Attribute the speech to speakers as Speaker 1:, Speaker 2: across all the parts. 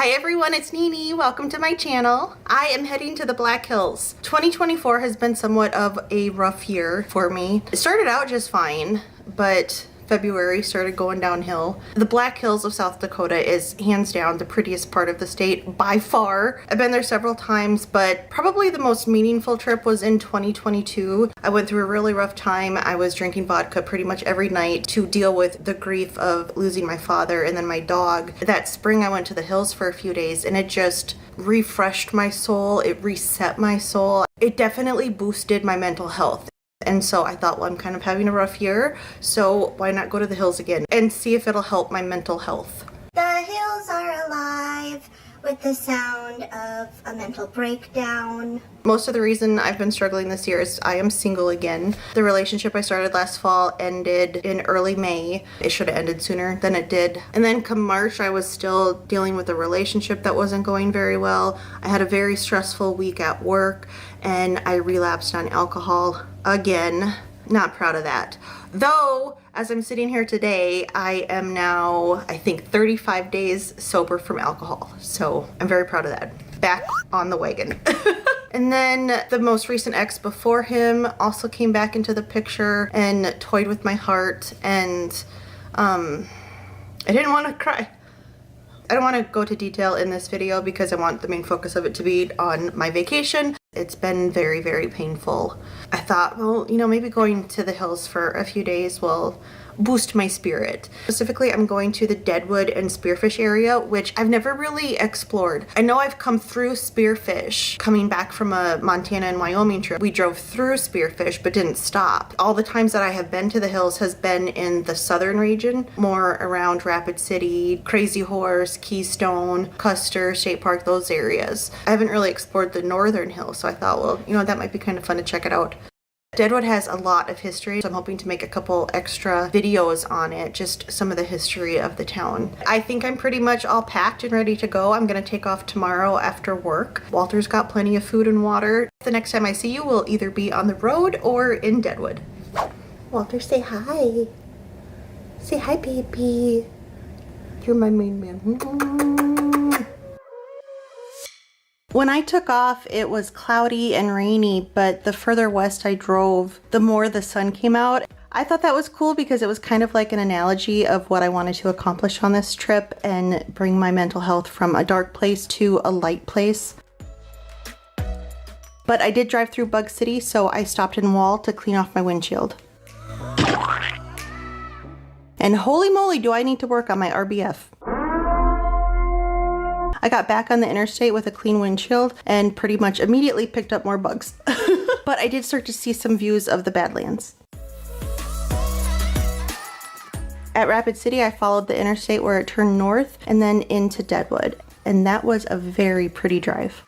Speaker 1: Hi everyone, it's Nini. Welcome to my channel. I am heading to the Black Hills. 2024 has been somewhat of a rough year for me. It started out just fine, but February started going downhill. The Black Hills of South Dakota is hands down the prettiest part of the state by far. I've been there several times, but probably the most meaningful trip was in 2022. I went through a really rough time. I was drinking vodka pretty much every night to deal with the grief of losing my father and then my dog. That spring I went to the hills for a few days and it just refreshed my soul. It reset my soul. It definitely boosted my mental health. And so I thought, well, I'm kind of having a rough year, so why not go to the hills again and see if it'll help my mental health.
Speaker 2: The hills are alive with the sound of a mental breakdown.
Speaker 1: Most of the reason I've been struggling this year is I am single again. The relationship I started last fall ended in early May. It should have ended sooner than it did. And then come March, I was still dealing with a relationship that wasn't going very well. I had a very stressful week at work and I relapsed on alcohol again. Not proud of that. Though, as I'm sitting here today, I am now, I think, 35 days sober from alcohol. So I'm very proud of that. Back on the wagon. And then the most recent ex before him also came back into the picture and toyed with my heart. And I didn't want to cry. I don't want to go to detail in this video because I want the main focus of it to be on my vacation. It's been very, very painful. I thought, well, you know, maybe going to the hills for a few days will boost my spirit. Specifically, I'm going to the Deadwood and Spearfish area, which I've never really explored. I know I've come through Spearfish coming back from a Montana and Wyoming trip. We drove through Spearfish but didn't stop. All the times that I have been to the hills has been in the southern region, more around Rapid City, Crazy Horse, Keystone, Custer, State Park, those areas. I haven't really explored the northern hills, so I thought, well, you know, that might be kind of fun to check it out. Deadwood has a lot of history, so I'm hoping to make a couple extra videos on it, just some of the history of the town. I think I'm pretty much all packed and ready to go. I'm gonna take off tomorrow after work. Walter's got plenty of food and water. The next time I see you will either be on the road or in Deadwood. Walter, say hi. Say hi, baby. You're my main man. When I took off, it was cloudy and rainy, but the further west I drove, the more the sun came out. I thought that was cool because it was kind of like an analogy of what I wanted to accomplish on this trip and bring my mental health from a dark place to a light place. But I did drive through Bug City, so I stopped in Wall to clean off my windshield. And holy moly, do I need to work on my RBF. I got back on the interstate with a clean windshield and pretty much immediately picked up more bugs. But I did start to see some views of the Badlands. At Rapid City, I followed the interstate where it turned north and then into Deadwood. And that was a very pretty drive.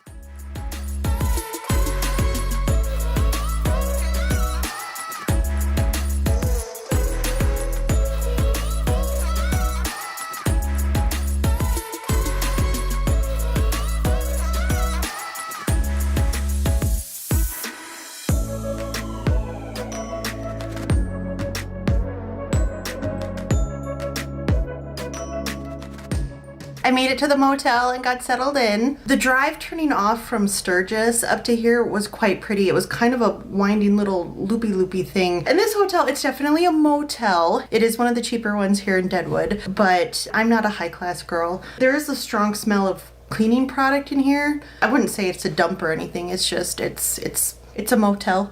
Speaker 1: I made it to the motel and got settled in. The drive turning off from Sturgis up to here was quite pretty. It was kind of a winding little loopy thing. And this hotel, it's definitely a motel. It is one of the cheaper ones here in Deadwood, but I'm not a high class girl. There is a strong smell of cleaning product in here. I wouldn't say it's a dump or anything. It's just, it's a motel.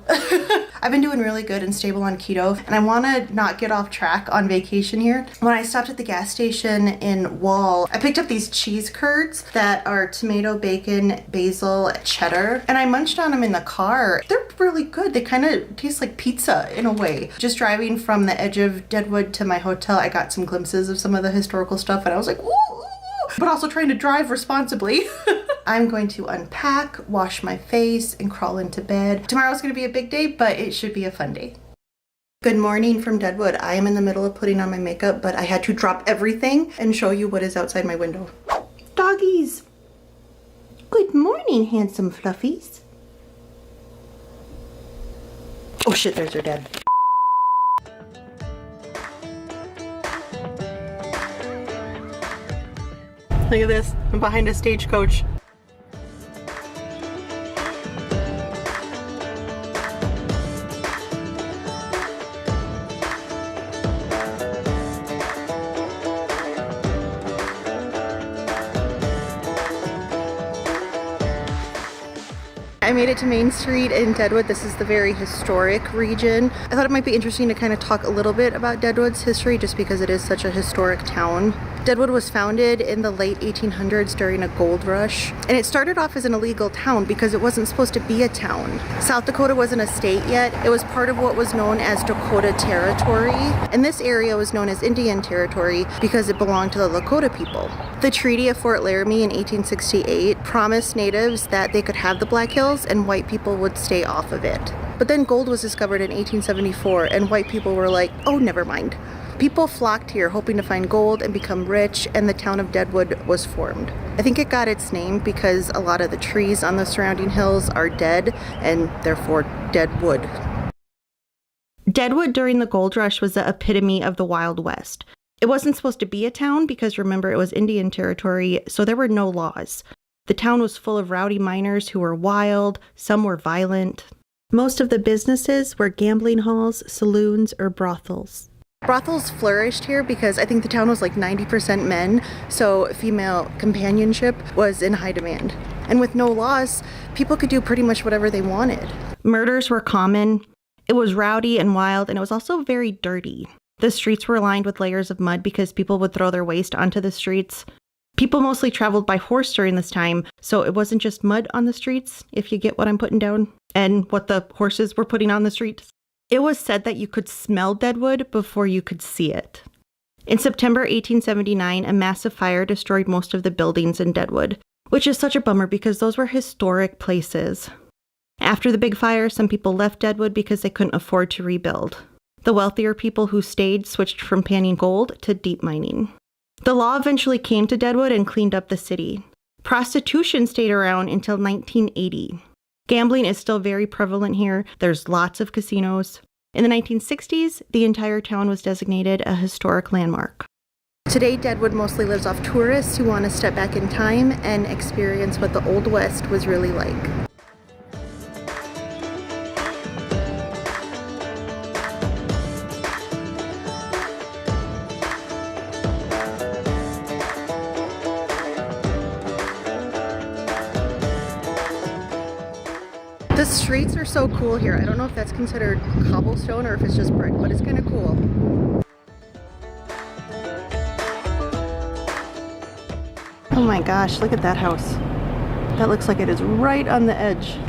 Speaker 1: I've been doing really good and stable on keto, and I want to not get off track on vacation here. When I stopped at the gas station in Wall, I picked up these cheese curds that are tomato, bacon, basil, cheddar, and I munched on them in the car. They're really good. They kind of taste like pizza in a way. Just driving from the edge of Deadwood to my hotel, I got some glimpses of some of the historical stuff, and I was like, ooh, but also trying to drive responsibly. I'm going to unpack, wash my face, and crawl into bed. Tomorrow's gonna be a big day, but it should be a fun day. Good morning from Deadwood. I am in the middle of putting on my makeup, but I had to drop everything and show you what is outside my window. Doggies. Good morning, handsome fluffies. Oh shit, there's her dad. Look at this. I'm behind a stagecoach. I made it to Main Street in Deadwood. This is the very historic region. I thought it might be interesting to kind of talk a little bit about Deadwood's history just because it is such a historic town. Deadwood was founded in the late 1800s during a gold rush, and it started off as an illegal town because it wasn't supposed to be a town. South Dakota wasn't a state yet. It was part of what was known as Dakota Territory, and this area was known as Indian Territory because it belonged to the Lakota people. The Treaty of Fort Laramie in 1868 promised natives that they could have the Black Hills and white people would stay off of it. But then gold was discovered in 1874 and white people were like, oh, never mind. People flocked here hoping to find gold and become rich, and the town of Deadwood was formed. I think it got its name because a lot of the trees on the surrounding hills are dead and therefore Deadwood. Deadwood during the gold rush was the epitome of the Wild West. It wasn't supposed to be a town because remember it was Indian territory, so there were no laws. The town was full of rowdy miners who were wild, some were violent. Most of the businesses were gambling halls, saloons, or brothels. Brothels flourished here because I think the town was like 90% men, so female companionship was in high demand. And with no laws, people could do pretty much whatever they wanted. Murders were common. It was rowdy and wild, and it was also very dirty. The streets were lined with layers of mud because people would throw their waste onto the streets. People mostly traveled by horse during this time, so it wasn't just mud on the streets, if you get what I'm putting down, and what the horses were putting on the streets. It was said that you could smell Deadwood before you could see it. In September 1879, a massive fire destroyed most of the buildings in Deadwood, which is such a bummer because those were historic places. After the big fire, some people left Deadwood because they couldn't afford to rebuild. The wealthier people who stayed switched from panning gold to deep mining. The law eventually came to Deadwood and cleaned up the city. Prostitution stayed around until 1980. Gambling is still very prevalent here. There's lots of casinos. In the 1960s, the entire town was designated a historic landmark. Today, Deadwood mostly lives off tourists who want to step back in time and experience what the Old West was really like. The streets are so cool here. I don't know if that's considered cobblestone or if it's just brick, but it's kind of cool. Oh my gosh, look at that house. That looks like it is right on the edge.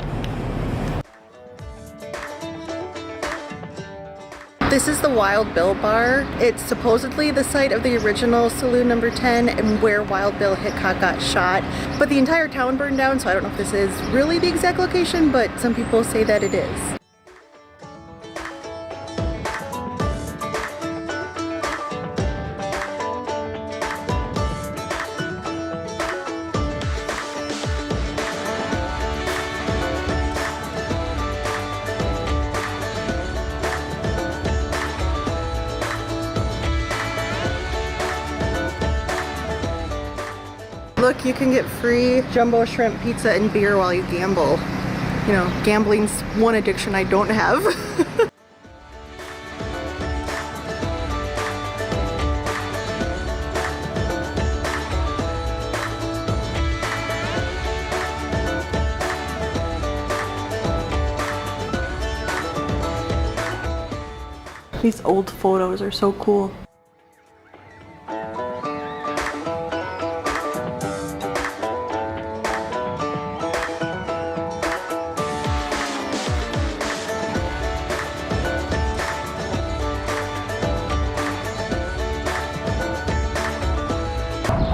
Speaker 1: This is the Wild Bill Bar. It's supposedly the site of the original Saloon Number 10 and where Wild Bill Hickok got shot. But the entire town burned down, so I don't know if this is really the exact location, but some people say that it is. Look, you can get free jumbo shrimp pizza and beer while you gamble. You know, gambling's one addiction I don't have. These old photos are so cool.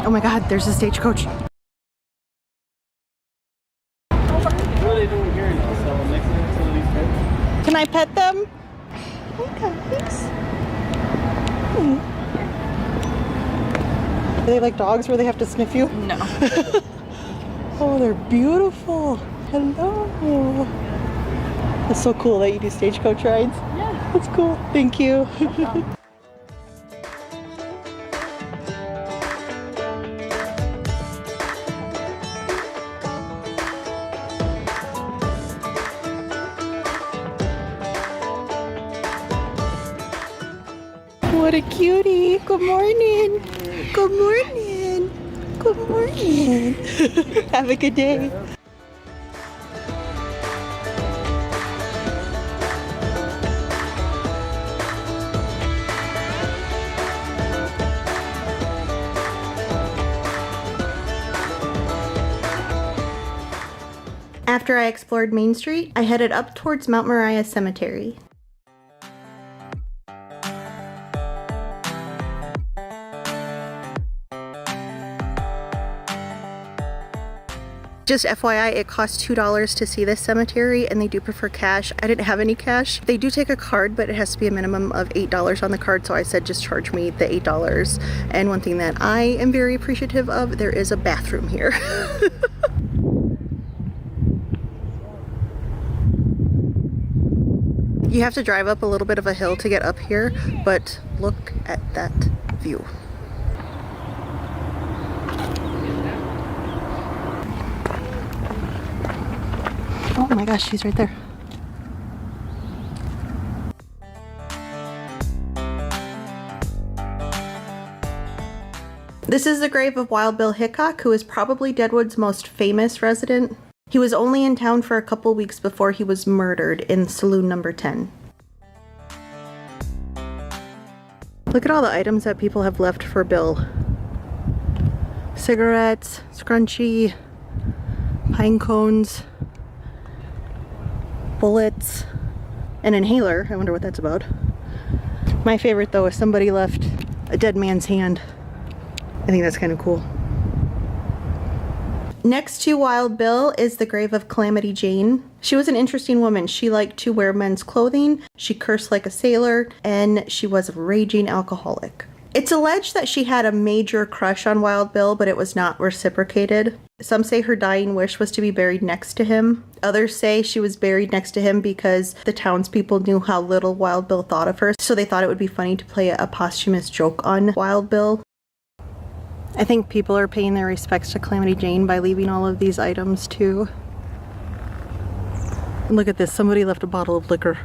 Speaker 1: Oh my god, there's a stagecoach.
Speaker 3: What are they doing here? So next to some of these fish?
Speaker 1: Can I pet them? Oh guys. Are they like dogs where they have to sniff you?
Speaker 4: No.
Speaker 1: Oh, they're beautiful. Hello. That's so cool that you do stagecoach rides.
Speaker 4: Yeah.
Speaker 1: That's cool. Thank you. What a cutie. Good morning. Good morning. Good morning. Have a good day. After I explored Main Street, I headed up towards Mount Moriah Cemetery. Just FYI, it costs $2 to see this cemetery, and they do prefer cash. I didn't have any cash. They do take a card, but it has to be a minimum of $8 on the card, so I said just charge me the $8. And one thing that I am very appreciative of, there is a bathroom here. You have to drive up a little bit of a hill to get up here, but look at that view. Oh my gosh, she's right there. This is the grave of Wild Bill Hickok, who is probably Deadwood's most famous resident. He was only in town for a couple weeks before he was murdered in saloon number 10. Look at all the items that people have left for Bill. Cigarettes, scrunchie, pine cones, bullets, an inhaler. I wonder what that's about. My favorite though is somebody left a dead man's hand. I think that's kind of cool. Next to Wild Bill is the grave of Calamity Jane. She was an interesting woman. She liked to wear men's clothing, she cursed like a sailor, and she was a raging alcoholic. It's alleged that she had a major crush on Wild Bill, but it was not reciprocated. Some say her dying wish was to be buried next to him. Others say she was buried next to him because the townspeople knew how little Wild Bill thought of her, so they thought it would be funny to play a posthumous joke on Wild Bill. I think people are paying their respects to Calamity Jane by leaving all of these items too. And look at this, somebody left a bottle of liquor.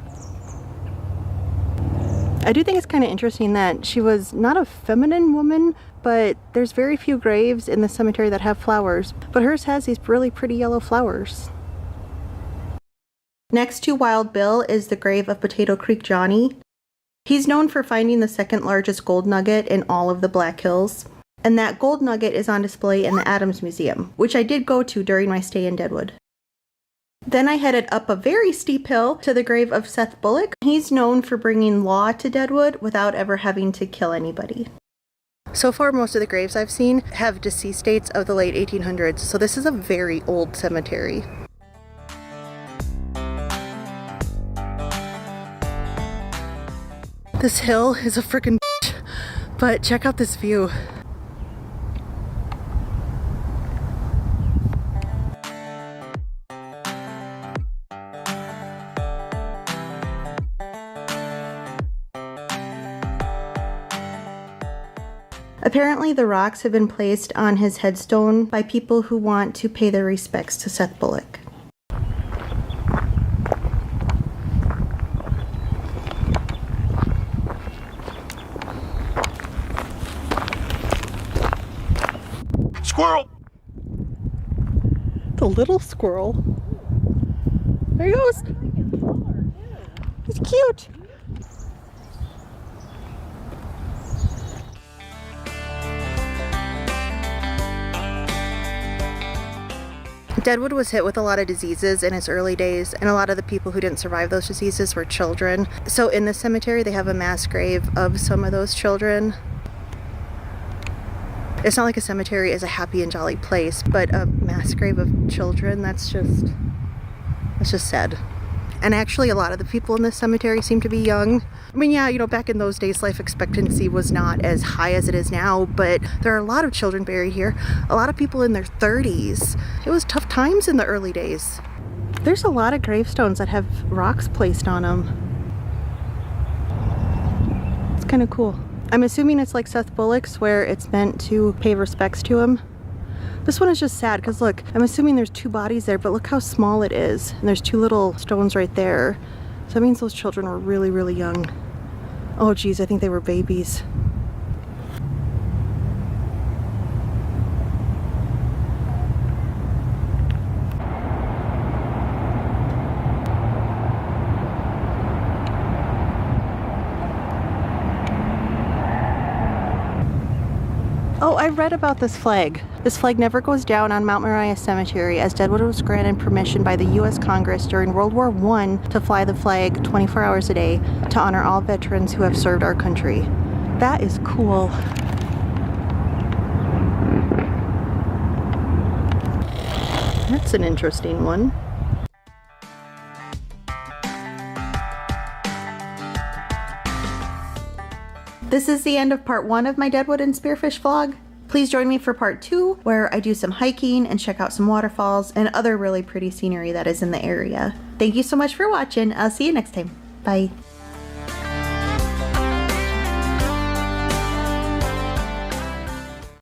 Speaker 1: I do think it's kind of interesting that she was not a feminine woman, but there's very few graves in the cemetery that have flowers, but hers has these really pretty yellow flowers. Next to Wild Bill is the grave of Potato Creek Johnny. He's known for finding the second largest gold nugget in all of the Black Hills, and that gold nugget is on display in the Adams Museum, which I did go to during my stay in Deadwood. Then I headed up a very steep hill to the grave of Seth Bullock. He's known for bringing law to Deadwood without ever having to kill anybody. So far, most of the graves I've seen have deceased dates of the late 1800s, so this is a very old cemetery. This hill is a freaking bitch, but check out this view. Apparently, the rocks have been placed on his headstone by people who want to pay their respects to Seth Bullock.
Speaker 4: Squirrel!
Speaker 1: The little squirrel. There he goes. He's cute. Deadwood was hit with a lot of diseases in its early days, and a lot of the people who didn't survive those diseases were children. So in this cemetery, they have a mass grave of some of those children. It's not like a cemetery is a happy and jolly place, but a mass grave of children, that's just sad. And actually, a lot of the people in this cemetery seem to be young. I mean, yeah, you know, back in those days, life expectancy was not as high as it is now, but there are a lot of children buried here. A lot of people in their 30s. It was tough times in the early days. There's a lot of gravestones that have rocks placed on them. It's kind of cool. I'm assuming it's like Seth Bullock's, where it's meant to pay respects to him. This one is just sad because look, I'm assuming there's two bodies there, but look how small it is. And there's two little stones right there. So that means those children were really, really young. Oh geez, I think they were babies. Oh, I read about this flag. This flag never goes down on Mount Moriah Cemetery, as Deadwood was granted permission by the U.S. Congress during World War I to fly the flag 24 hours a day to honor all veterans who have served our country. That is cool. That's an interesting one. This is the end of part 1 of my Deadwood and Spearfish vlog. Please join me for part 2, where I do some hiking and check out some waterfalls and other really pretty scenery that is in the area. Thank you so much for watching. I'll see you next time. Bye.